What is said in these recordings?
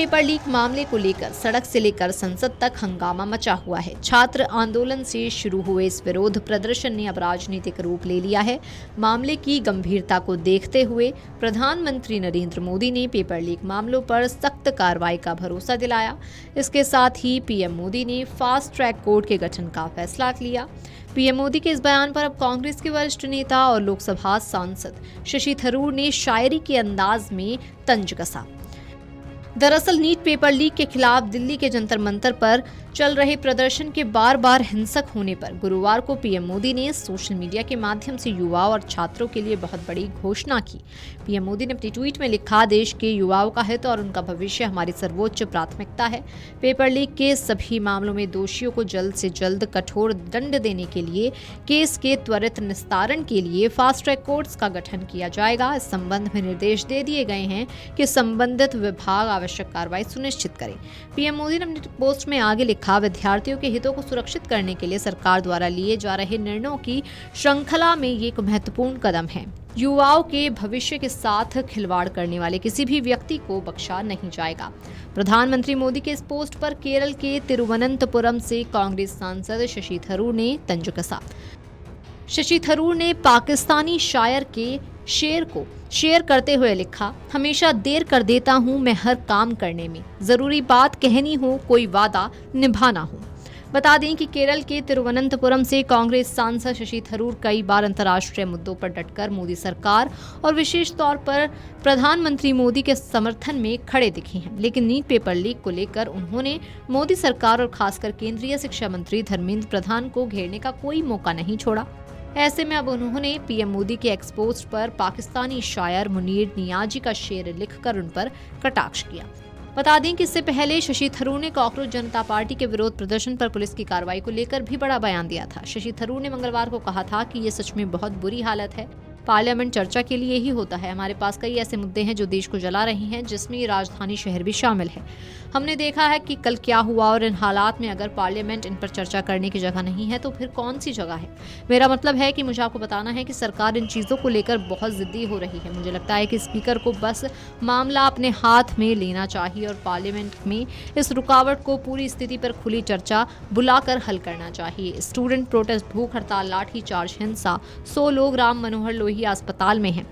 Paper leak मामले को लेकर सड़क से लेकर संसद तक हंगामा मचा हुआ है। छात्र आंदोलन से शुरू हुए इस विरोध प्रदर्शन ने अब राजनीतिक रूप ले लिया है। मामले की गंभीरता को देखते हुए प्रधानमंत्री नरेंद्र मोदी ने पेपर लीक मामलों पर सख्त कार्रवाई का भरोसा दिलाया। इसके साथ ही पीएम मोदी ने फास्ट ट्रैक कोर्ट के गठन का फैसला लिया। पीएम मोदी के इस बयान पर अब कांग्रेस के वरिष्ठ नेता और लोकसभा सांसद शशि थरूर ने शायरी के अंदाज में तंज कसा। दरअसल नीट पेपर लीक के खिलाफ दिल्ली के जंतर मंतर पर चल रहे प्रदर्शन के बार बार हिंसक होने पर गुरुवार को पीएम मोदी ने सोशल मीडिया के माध्यम से युवाओं और छात्रों के लिए बहुत बड़ी घोषणा की। पीएम मोदी ने अपने ट्वीट में लिखा, देश के युवाओं का हित और उनका भविष्य हमारी सर्वोच्च प्राथमिकता है। पेपर लीक के सभी मामलों में दोषियों को जल्द से जल्द कठोर दंड देने के लिए केस के त्वरित निस्तारण के लिए फास्ट ट्रैक कोर्ट्स का गठन किया जाएगा। इस संबंध में निर्देश दे दिए गए हैं कि संबंधित विभाग आवश्यक कार्रवाई सुनिश्चित करें। पीएम मोदी ने अपने पोस्ट में आगे लिखा, विद्यार्थियों के हितों को सुरक्षित करने के लिए सरकार द्वारा लिए जा रहे निर्णयों की श्रृंखला में ये एक महत्वपूर्ण कदम है। युवाओं के भविष्य के साथ खिलवाड़ करने वाले किसी भी व्यक्ति को बख्शा नहीं जाएगा। प्रधानमंत्री मोदी के इस पोस्ट पर केरल के तिरुवनंतपुरम से कांग्रेस सांसद शशि थरूर ने तंज कसा। शशि थरूर ने पाकिस्तानी शायर के शेर को शेयर करते हुए लिखा, हमेशा देर कर देता हूँ मैं हर काम करने में, जरूरी बात कहनी हो कोई वादा निभाना हो। बता दें कि केरल के तिरुवनंतपुरम से कांग्रेस सांसद शशि थरूर कई बार अंतर्राष्ट्रीय मुद्दों पर डटकर मोदी सरकार और विशेष तौर पर प्रधानमंत्री मोदी के समर्थन में खड़े दिखे हैं। लेकिन नीट पेपर लीक को लेकर उन्होंने मोदी सरकार और खासकर केंद्रीय शिक्षा मंत्री धर्मेंद्र प्रधान को घेरने का कोई मौका नहीं छोड़ा। ऐसे में अब उन्होंने पीएम मोदी के एक्स पोस्ट पर पाकिस्तानी शायर मुनीर नियाजी का शेर लिखकर उन पर कटाक्ष किया। बता दें कि इससे पहले शशि थरूर ने कॉकरोच जनता पार्टी के विरोध प्रदर्शन पर पुलिस की कार्रवाई को लेकर भी बड़ा बयान दिया था। शशि थरूर ने मंगलवार को कहा था कि ये सच में बहुत बुरी हालत है। पार्लियामेंट चर्चा के लिए ही होता है। हमारे पास कई ऐसे मुद्दे हैं जो देश को जला रहे हैं, जिसमें ये राजधानी शहर भी शामिल है। हमने देखा है कि कल क्या हुआ और इन हालात में अगर पार्लियामेंट इन पर चर्चा करने की जगह नहीं है तो फिर कौन सी जगह है। मेरा मतलब है कि मुझे आपको बताना है कि सरकार इन चीज़ों को लेकर बहुत जिद्दी हो रही है। मुझे लगता है कि स्पीकर को बस मामला अपने हाथ में लेना चाहिए और पार्लियामेंट में इस रुकावट को पूरी स्थिति पर खुली चर्चा बुलाकर हल करना चाहिए। स्टूडेंट प्रोटेस्ट, भूख हड़ताल, लाठीचार्ज, हिंसा, 100 लोग राम मनोहर लोहिया अस्पताल में हैं।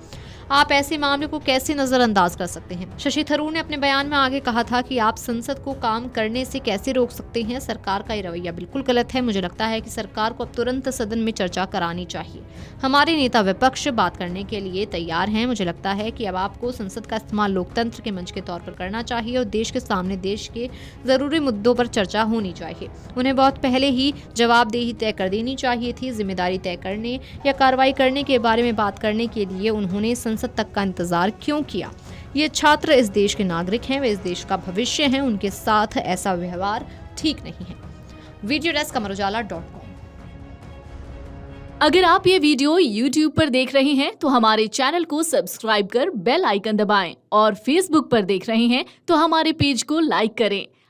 आप ऐसे मामले को कैसे नजरअंदाज कर सकते हैं। शशि थरूर ने अपने बयान में आगे कहा था कि आप संसद को काम करने से कैसे रोक सकते हैं। सरकार का ये रवैया बिल्कुल गलत है। मुझे लगता है कि सरकार को अब तुरंत सदन में चर्चा करानी चाहिए। हमारे नेता विपक्ष बात करने के लिए तैयार हैं। मुझे लगता है कि अब आपको संसद का इस्तेमाल लोकतंत्र के मंच के तौर पर करना चाहिए और देश के सामने देश के जरूरी मुद्दों पर चर्चा होनी चाहिए। उन्हें बहुत पहले ही जवाबदेही तय कर देनी चाहिए थी। जिम्मेदारी तय करने या कार्रवाई करने के बारे में बात करने के लिए उन्होंने संसद तक का इंतजार क्यों किया। ये छात्र इस देश के नागरिक हैं, वे इस देश का भविष्य हैं। उनके साथ ऐसा व्यवहार ठीक नहीं है। Video desk amarujala.com। अगर आप ये वीडियो YouTube पर देख रहे हैं तो हमारे चैनल को सब्सक्राइब कर बेल आइकन दबाएं और Facebook पर देख रहे हैं तो हमारे पेज को लाइक करें।